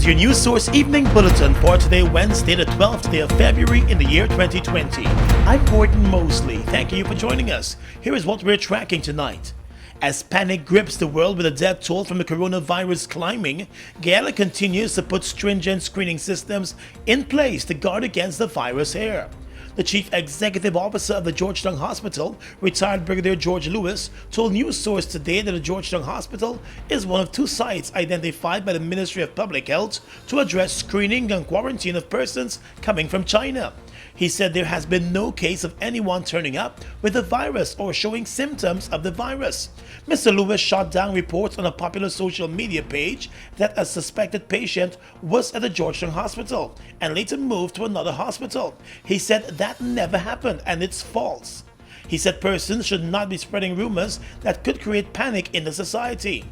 is your news source evening bulletin for today, Wednesday, the 12th day of February in the year 2020. I'm Gordon Mosley. Thank you for joining us. Here is what we're tracking tonight. As panic grips the world with a death toll from the coronavirus climbing, Guyana continues to put stringent screening systems in place to guard against the virus here. The chief executive officer of the Georgetown Hospital, retired Brigadier George Lewis, told News Source today that the Georgetown Hospital is one of 2 sites identified by the Ministry of Public Health to address screening and quarantine of persons coming from China. He said there has been no case of anyone turning up with the virus or showing symptoms of the virus. Mr. Lewis shot down reports on a popular social media page that a suspected patient was at the Georgetown Hospital and later moved to another hospital. He said that never happened and it's false. He said persons should not be spreading rumors that could create panic in the society.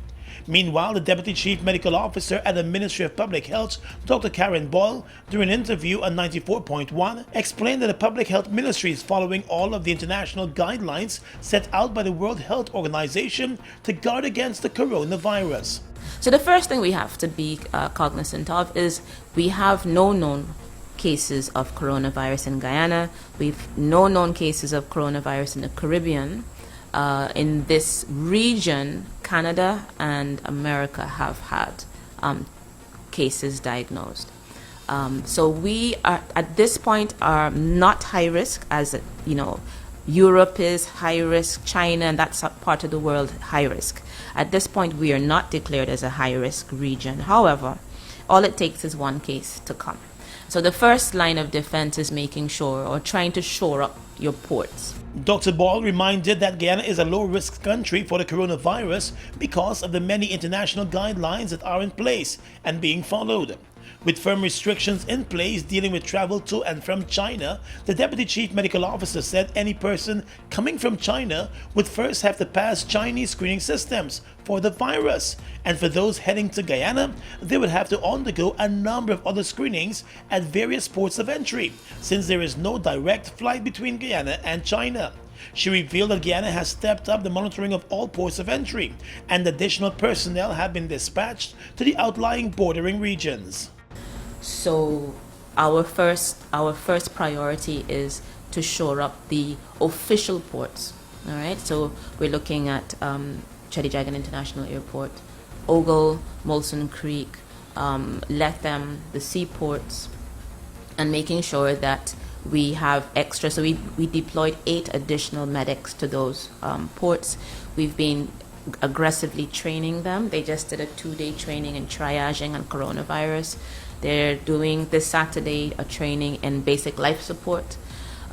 Meanwhile, the Deputy Chief Medical Officer at the Ministry of Public Health, Dr. Karen Boyle, during an interview on 94.1, explained that the Public Health Ministry is following all of the international guidelines set out by the World Health Organization to guard against the coronavirus. So the first thing we have to be cognizant of is we have no known cases of coronavirus in Guyana. We've no known cases of coronavirus in the Caribbean. In this region, Canada and America have had cases diagnosed. So we are at this point are not high risk, as Europe is high risk, China and that part of the world high risk. At this point, we are not declared as a high risk region. However, all it takes is one case to come. So the first line of defense is making sure or trying to shore up your ports. Dr. Ball reminded that Guyana is a low-risk country for the coronavirus because of the many international guidelines that are in place and being followed. With firm restrictions in place dealing with travel to and from China, the Deputy Chief Medical Officer said any person coming from China would first have to pass Chinese screening systems for the virus. And for those heading to Guyana, they would have to undergo a number of other screenings at various ports of entry, since there is no direct flight between Guyana and China. She revealed that Guyana has stepped up the monitoring of all ports of entry, and additional personnel have been dispatched to the outlying bordering regions. So our first priority is to shore up the official ports. All right. So we're looking at Chedijagan International Airport, Ogle, Molson Creek, Lethem, the seaports, and making sure that we have extra. So we deployed 8 additional medics to those ports. We've been aggressively training them. They just did a 2-day training in triaging and coronavirus. They're doing this Saturday a training in basic life support.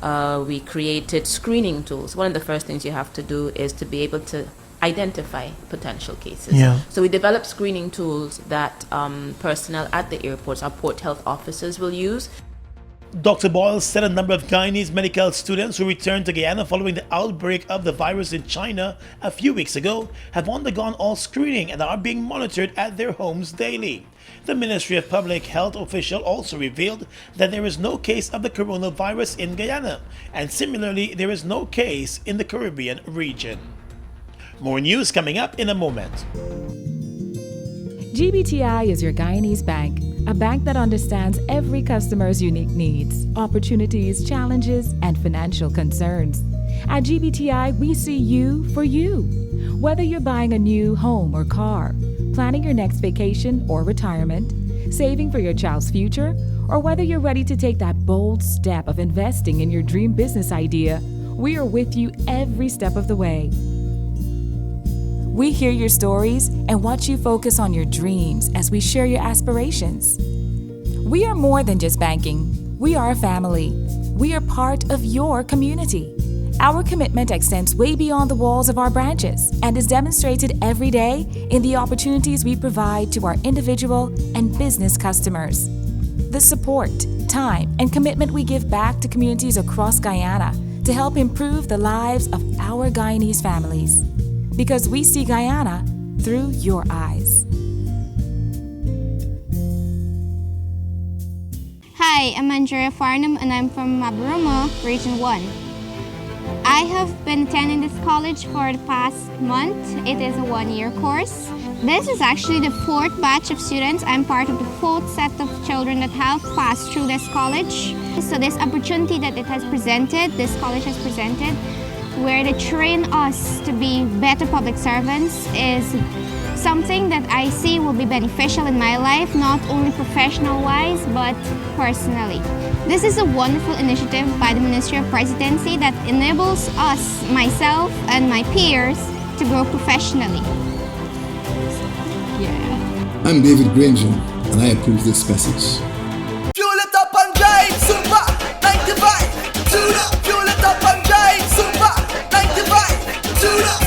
We created screening tools. One of the first things you have to do is to be able to identify potential cases. So we developed screening tools that personnel at the airports, our port health officers, will use. Dr. Boyle said a number of Guyanese medical students who returned to Guyana following the outbreak of the virus in China a few weeks ago have undergone all screening and are being monitored at their homes daily. The Ministry of Public Health official also revealed that there is no case of the coronavirus in Guyana, and similarly, there is no case in the Caribbean region. More news coming up in a moment. GBTI is your Guyanese bank, a bank that understands every customer's unique needs, opportunities, challenges, and financial concerns. At GBTI, we see you for you. Whether you're buying a new home or car, planning your next vacation or retirement, saving for your child's future, or whether you're ready to take that bold step of investing in your dream business idea, we are with you every step of the way. We hear your stories and watch you focus on your dreams as we share your aspirations. We are more than just banking. We are a family. We are part of your community. Our commitment extends way beyond the walls of our branches and is demonstrated every day in the opportunities we provide to our individual and business customers. The support, time, and commitment we give back to communities across Guyana to help improve the lives of our Guyanese families. Because we see Guyana through your eyes. Hi, I'm Andrea Farnham and I'm from Mabruma, Region 1. I have been attending this college for the past month. It is a 1-year course. This is actually the fourth batch of students. I'm part of the fourth set of children that have passed through this college. So this opportunity that it has presented, this college has presented, where they train us to be better public servants is something that I see will be beneficial in my life, not only professional-wise, but personally. This is a wonderful initiative by the Ministry of Presidency that enables us, myself, and my peers to grow professionally. Yeah. I'm David Granger, and I approve this message. Fuel it up and drive, Super 95, tune up. Fuel it up and drive, Super 95, tune up.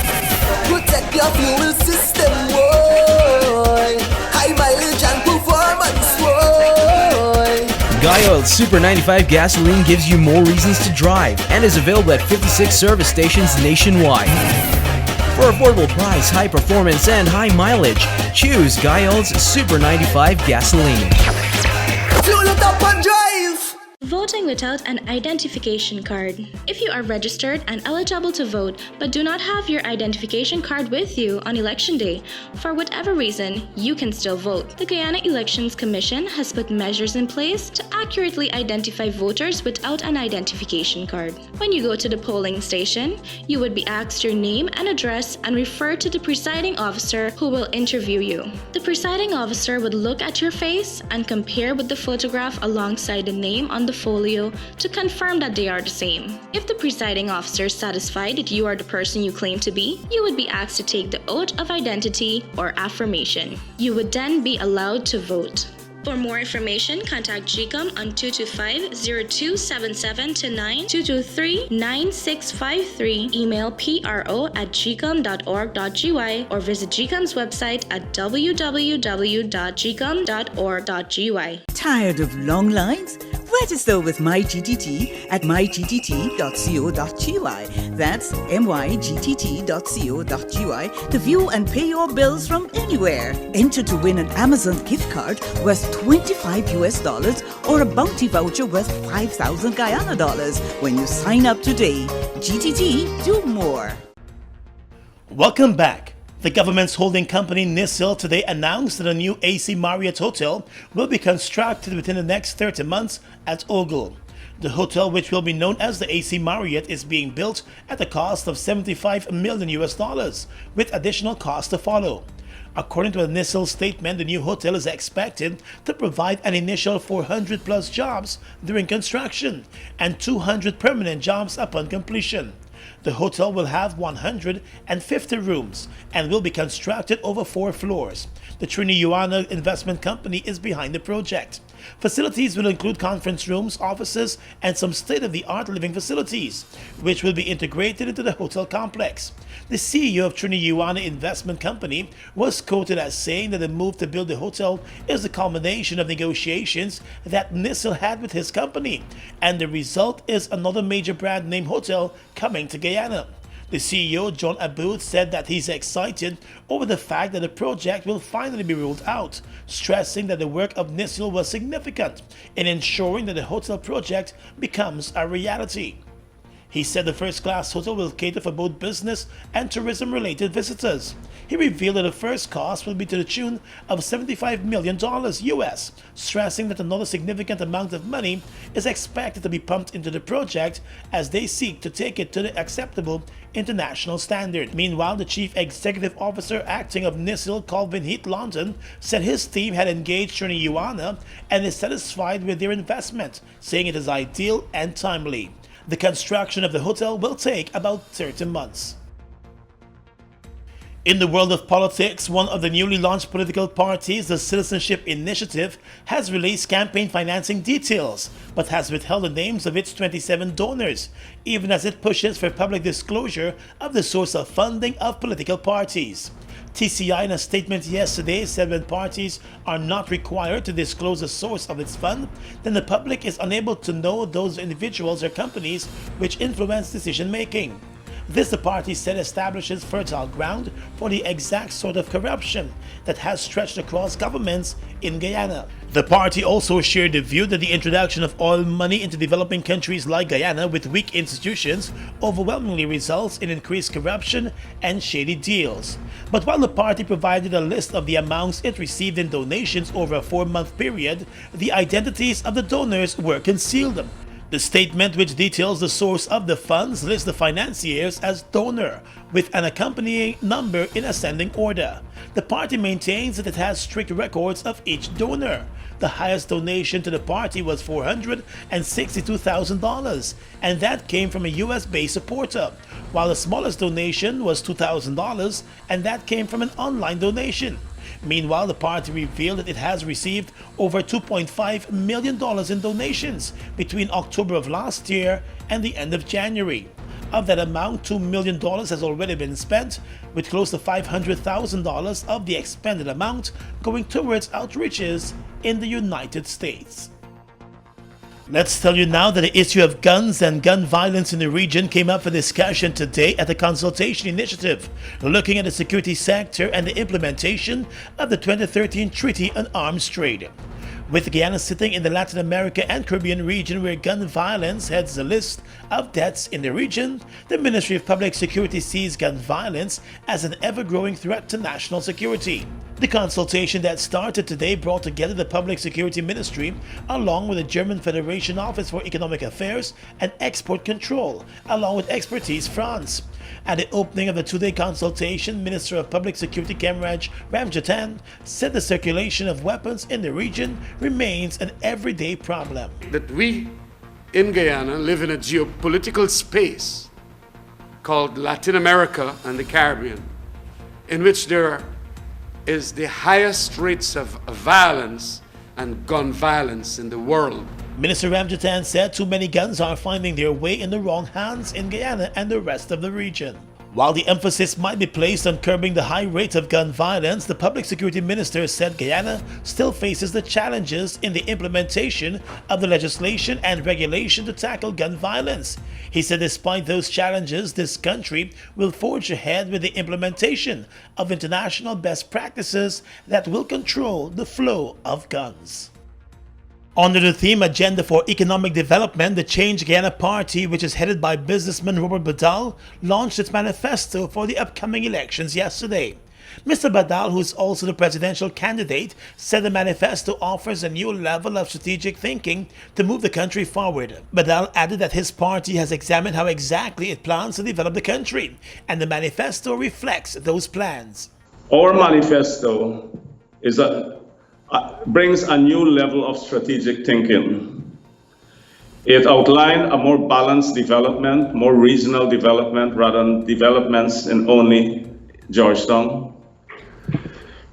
Protect your fuel system, boy. High mileage and performance, boy. Guyana Super 95 gasoline gives you more reasons to drive and is available at 56 service stations nationwide. For affordable price, high performance, and high mileage, choose Guyana's Super 95 gasoline. Fuel it up and drive. Voting without an identification card. If you are registered and eligible to vote but do not have your identification card with you on election day, for whatever reason, you can still vote. The Guyana Elections Commission has put measures in place to accurately identify voters without an identification card. When you go to the polling station, you would be asked your name and address and referred to the presiding officer who will interview you. The presiding officer would look at your face and compare with the photograph alongside the name on the folio to confirm that they are the same. If the presiding officer is satisfied that you are the person you claim to be, you would be asked to take the oath of identity or affirmation. You would then be allowed to vote. For more information, contact GCOM on 225-0277-9, 223-9653, email pro@gcom.org.gy, or visit GCOM's website at www.gcom.org.gy. Tired of long lines? Register with MyGTT at mygtt.co.gy. That's mygtt.co.gy to view and pay your bills from anywhere. Enter to win an Amazon gift card worth $25 or a bounty voucher worth 5,000 Guyana dollars when you sign up today. GTT, do more. Welcome back. The government's holding company NISIL today announced that a new AC Marriott hotel will be constructed within the next 30 months at Ogle. The hotel, which will be known as the AC Marriott, is being built at a cost of $75 million with additional costs to follow. According to a NISIL statement, the new hotel is expected to provide an initial 400 plus jobs during construction and 200 permanent jobs upon completion. The hotel will have 150 rooms and will be constructed over 4 floors. The Guyana Investment Company is behind the project. Facilities will include conference rooms, offices, and some state-of-the-art living facilities, which will be integrated into the hotel complex. The CEO of Guyana Investment Company was quoted as saying that the move to build the hotel is the culmination of negotiations that NISIL had with his company, and the result is another major brand name hotel coming to Guyana. The CEO, John Abboud, said that he's excited over the fact that the project will finally be rolled out, stressing that the work of NISIL was significant in ensuring that the hotel project becomes a reality. He said the first-class hotel will cater for both business and tourism-related visitors. He revealed that the first cost will be to the tune of $75 million US, stressing that another significant amount of money is expected to be pumped into the project as they seek to take it to the acceptable international standard. Meanwhile, the Chief Executive Officer acting of NISIL, Colvin Heath London, said his team had engaged Guyana and is satisfied with their investment, saying it is ideal and timely. The construction of the hotel will take about 30 months. In the world of politics, one of the newly launched political parties, the Citizenship Initiative, has released campaign financing details, but has withheld the names of its 27 donors, even as it pushes for public disclosure of the source of funding of political parties. TCI, in a statement yesterday, said when parties are not required to disclose the source of its fund, then the public is unable to know those individuals or companies which influence decision making. This, the party said, establishes fertile ground for the exact sort of corruption that has stretched across governments in Guyana. The party also shared the view that the introduction of oil money into developing countries like Guyana with weak institutions overwhelmingly results in increased corruption and shady deals. But while the party provided a list of the amounts it received in donations over a 4-month period, the identities of the donors were concealed. The statement, which details the source of the funds, lists the financiers as donor, with an accompanying number in ascending order. The party maintains that it has strict records of each donor. The highest donation to the party was $462,000, and that came from a US-based supporter, while the smallest donation was $2,000, and that came from an online donation. Meanwhile, the party revealed that it has received over $2.5 million in donations between October of last year and the end of January. Of that amount, $2 million has already been spent, with close to $500,000 of the expended amount going towards outreaches in the United States. Let's tell you now that the issue of guns and gun violence in the region came up for discussion today at the Consultation Initiative, looking at the security sector and the implementation of the 2013 Treaty on Arms Trade. With Guyana sitting in the Latin America and Caribbean region where gun violence heads the list of deaths in the region, the Ministry of Public Security sees gun violence as an ever-growing threat to national security. The consultation that started today brought together the Public Security Ministry along with the German Federation Office for Economic Affairs and Export Control, along with Expertise France. At the opening of the two-day consultation, Minister of Public Security Kemraj Ramjatan said the circulation of weapons in the region remains an everyday problem. That we in Guyana live in a geopolitical space called Latin America and the Caribbean, in which there is the highest rates of violence and gun violence in the world. Minister Ramjatan said too many guns are finding their way in the wrong hands in Guyana and the rest of the region. While the emphasis might be placed on curbing the high rate of gun violence, the Public Security Minister said Guyana still faces the challenges in the implementation of the legislation and regulation to tackle gun violence. He said despite those challenges, this country will forge ahead with the implementation of international best practices that will control the flow of guns. Under the theme Agenda for Economic Development, the Change Guyana Party, which is headed by businessman Robert Badal, launched its manifesto for the upcoming elections yesterday. Mr. Badal, who is also the presidential candidate, said the manifesto offers a new level of strategic thinking to move the country forward. Badal added that his party has examined how exactly it plans to develop the country, and the manifesto reflects those plans. Our manifesto brings a new level of strategic thinking. It outlined a more balanced development, more regional development rather than developments in only Georgetown.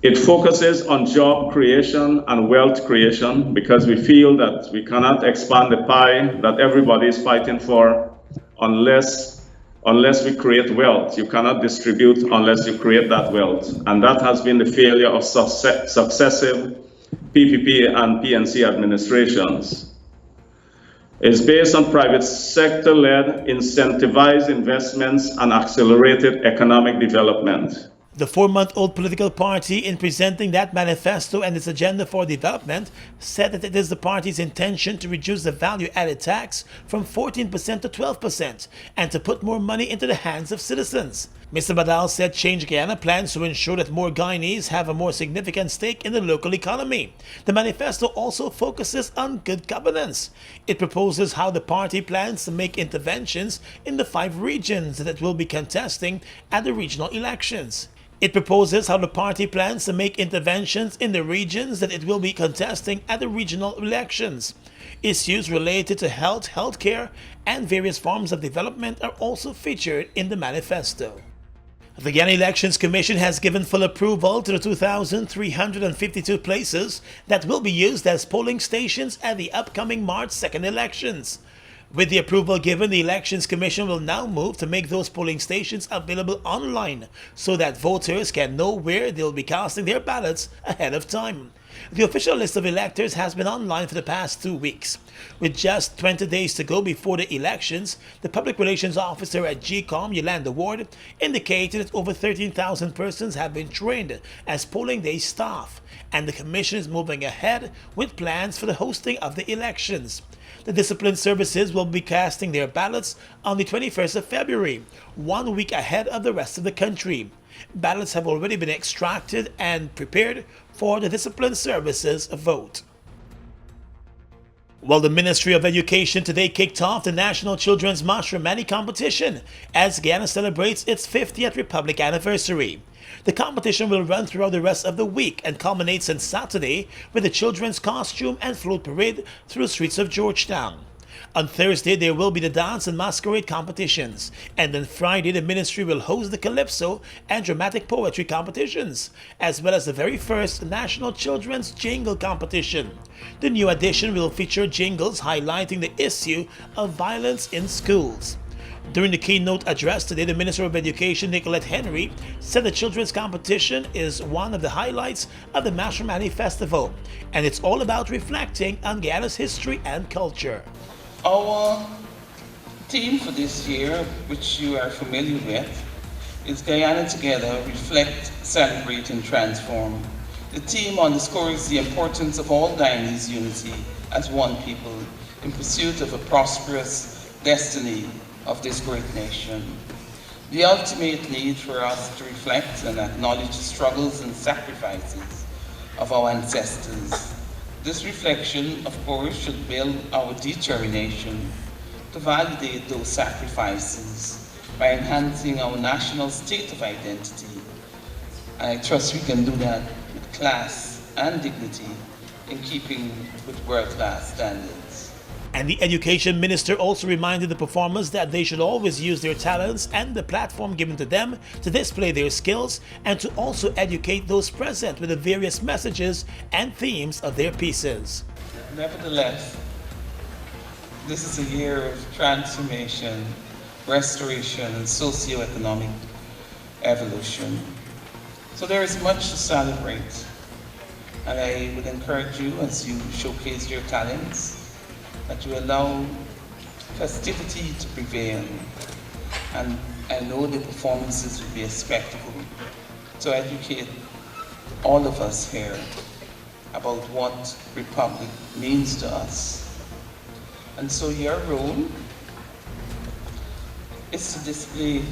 It focuses on job creation and wealth creation because we feel that we cannot expand the pie that everybody is fighting for unless we create wealth. You cannot distribute unless you create that wealth. And that has been the failure of successive PPP and PNC administrations. It's based on private sector-led, incentivized investments and accelerated economic development. The 4-month-old political party, in presenting that manifesto and its agenda for development, said that it is the party's intention to reduce the value-added tax from 14% to 12% and to put more money into the hands of citizens. Mr. Badal said Change Guyana plans to ensure that more Guyanese have a more significant stake in the local economy. The manifesto also focuses on good governance. It proposes how the party plans to make interventions in the 5 regions that it will be contesting at the regional elections. It proposes how the party plans to make interventions in the regions that it will be contesting at the regional elections. Issues related to health, healthcare, and various forms of development are also featured in the manifesto. The Guyana Elections Commission has given full approval to the 2,352 places that will be used as polling stations at the upcoming March 2nd elections. With the approval given, the Elections Commission will now move to make those polling stations available online so that voters can know where they'll be casting their ballots ahead of time. The official list of electors has been online for the past 2 weeks. With just 20 days to go before the elections, the Public Relations Officer at GCOM, Yolanda Ward, indicated that over 13,000 persons have been trained as polling day staff, and the Commission is moving ahead with plans for the hosting of the elections. The discipline services will be casting their ballots on the 21st of February, 1 week ahead of the rest of the country. Ballots have already been extracted and prepared for the discipline services vote. Well, the Ministry of Education today kicked off the National Children's Mashramani competition as Guyana celebrates its 50th Republic anniversary. The competition will run throughout the rest of the week and culminates on Saturday with the children's costume and float parade through the streets of Georgetown. On Thursday, there will be the dance and masquerade competitions, and on Friday, the ministry will host the calypso and dramatic poetry competitions, as well as the very first National Children's Jingle competition. The new edition will feature jingles highlighting the issue of violence in schools. During the keynote address today, the Minister of Education, Nicolette Henry, said the children's competition is one of the highlights of the Manifesto Festival, and it's all about reflecting on Guyana's history and culture. Our theme for this year, which you are familiar with, is Guyana Together, Reflect, Celebrate and Transform. The theme underscores the importance of all Guyanese unity as one people in pursuit of a prosperous destiny of this great nation. The ultimate need for us to reflect and acknowledge the struggles and sacrifices of our ancestors. This reflection, of course, should build our determination to validate those sacrifices by enhancing our national state of identity. I trust we can do that with class and dignity in keeping with world-class standards. And the Education Minister also reminded the performers that they should always use their talents and the platform given to them to display their skills and to also educate those present with the various messages and themes of their pieces. Nevertheless, this is a year of transformation, restoration, and socio-economic evolution. So there is much to celebrate, and I would encourage you, as you showcase your talents, that you allow festivity to prevail. And I know the performances will be a spectacle to educate all of us here about what Republic means to us. And so your role is to display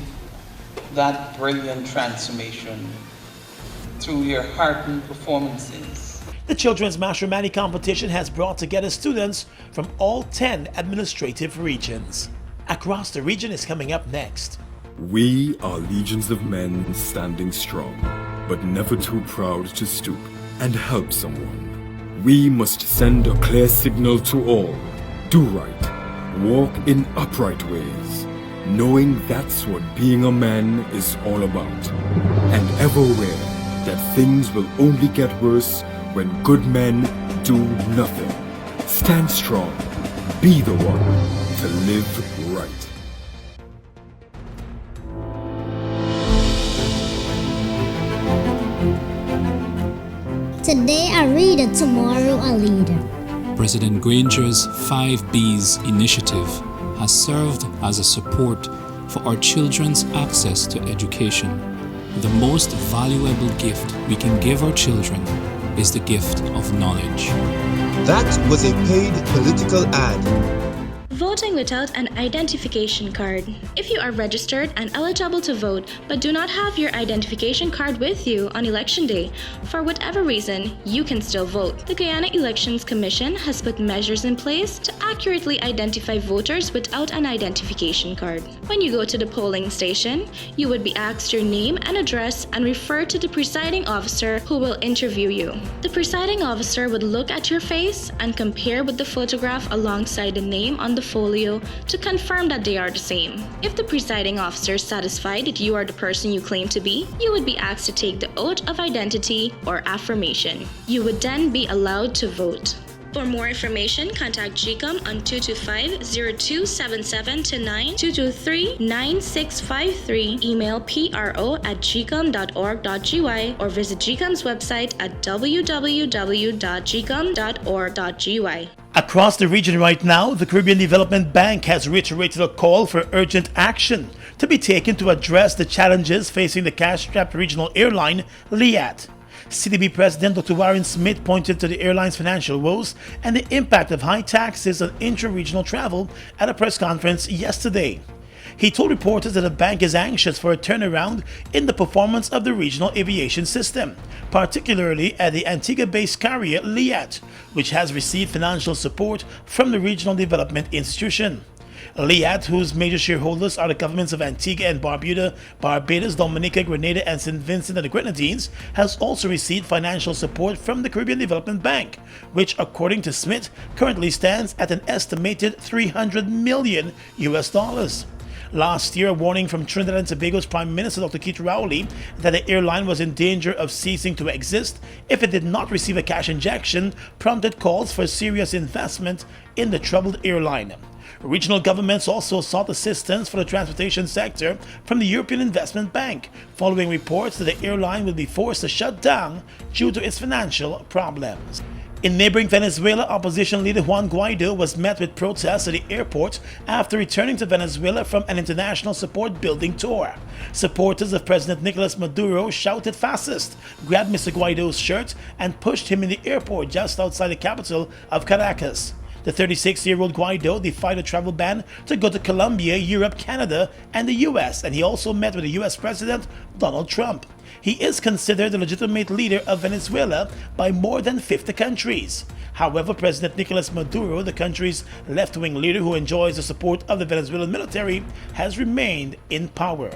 that brilliant transformation through your heartened performances. The Children's Mashramani competition has brought together students from all 10 administrative regions. Across the region is coming up next. We are legions of men standing strong, but never too proud to stoop and help someone. We must send a clear signal to all. Do right, walk in upright ways, knowing that's what being a man is all about. And ever aware that things will only get worse when good men do nothing. Stand strong. Be the one to live right. Today a reader, tomorrow a leader. President Granger's 5Bs initiative has served as a support for our children's access to education. The most valuable gift we can give our children is the gift of knowledge. That was a paid political ad. Voting without an identification card. If you are registered and eligible to vote but do not have your identification card with you on election day, for whatever reason, you can still vote. The Guyana Elections Commission has put measures in place to accurately identify voters without an identification card. When you go to the polling station, you would be asked your name and address and referred to the presiding officer who will interview you. The presiding officer would look at your face and compare with the photograph alongside the name on the folio to confirm that they are the same. If the presiding officer is satisfied that you are the person you claim to be, you would be asked to take the oath of identity or affirmation. You would then be allowed to vote. For more information, contact GCOM on 225-0277-9, 223-9653, email pro@gcom.org.gy, or visit GCOM's website at www.gcom.org.gy. Across the region right now, the Caribbean Development Bank has reiterated a call for urgent action to be taken to address the challenges facing the cash-strapped regional airline, LIAT. CDB President Dr. Warren Smith pointed to the airline's financial woes and the impact of high taxes on intra-regional travel at a press conference yesterday. He told reporters that the bank is anxious for a turnaround in the performance of the regional aviation system, particularly at the Antigua-based carrier LIAT, which has received financial support from the Regional Development Institution. LIAT, whose major shareholders are the governments of Antigua and Barbuda, Barbados, Dominica, Grenada, and St. Vincent and the Grenadines, has also received financial support from the Caribbean Development Bank, which, according to Smith, currently stands at an estimated $300 million. Last year, a warning from Trinidad and Tobago's Prime Minister Dr. Keith Rowley that the airline was in danger of ceasing to exist if it did not receive a cash injection prompted calls for serious investment in the troubled airline. Regional governments also sought assistance for the transportation sector from the European Investment Bank, following reports that the airline will be forced to shut down due to its financial problems. In neighboring Venezuela, opposition leader Juan Guaido was met with protests at the airport after returning to Venezuela from an international support building tour. Supporters of President Nicolas Maduro shouted "fascist," grabbed Mr. Guaido's shirt, and pushed him in the airport just outside the capital of Caracas. The 36-year-old Guaido defied a travel ban to go to Colombia, Europe, Canada, and the US, and he also met with the US President Donald Trump. He is considered the legitimate leader of Venezuela by more than 50 countries. However, President Nicolas Maduro, the country's left-wing leader who enjoys the support of the Venezuelan military, has remained in power.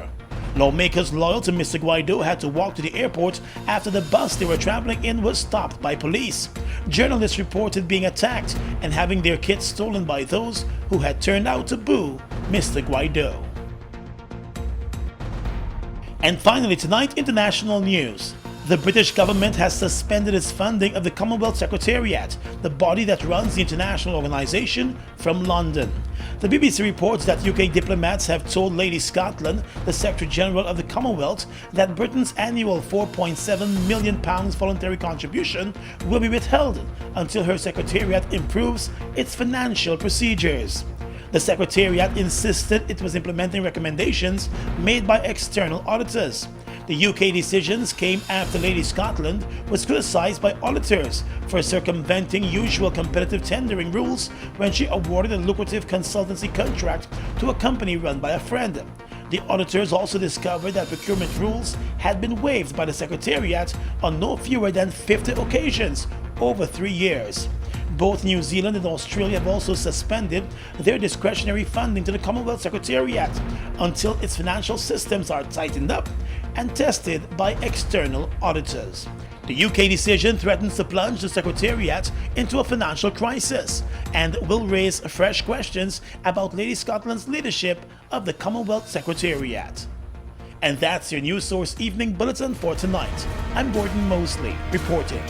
Lawmakers loyal to Mr. Guaido had to walk to the airport after the bus they were traveling in was stopped by police. Journalists reported being attacked and having their kits stolen by those who had turned out to boo Mr. Guaido. And finally tonight, international news. The British government has suspended its funding of the Commonwealth Secretariat, the body that runs the international organization, from London. The BBC reports that UK diplomats have told Lady Scotland, the Secretary General of the Commonwealth, that Britain's annual £4.7 million voluntary contribution will be withheld until her Secretariat improves its financial procedures. The Secretariat insisted it was implementing recommendations made by external auditors. The UK decisions came after Lady Scotland was criticised by auditors for circumventing usual competitive tendering rules when she awarded a lucrative consultancy contract to a company run by a friend. The auditors also discovered that procurement rules had been waived by the Secretariat on no fewer than 50 occasions over 3 years. Both New Zealand and Australia have also suspended their discretionary funding to the Commonwealth Secretariat until its financial systems are tightened up and tested by external auditors. The UK decision threatens to plunge the Secretariat into a financial crisis and will raise fresh questions about Lady Scotland's leadership of the Commonwealth Secretariat. And that's your News Source Evening Bulletin for tonight. I'm Gordon Mosley reporting.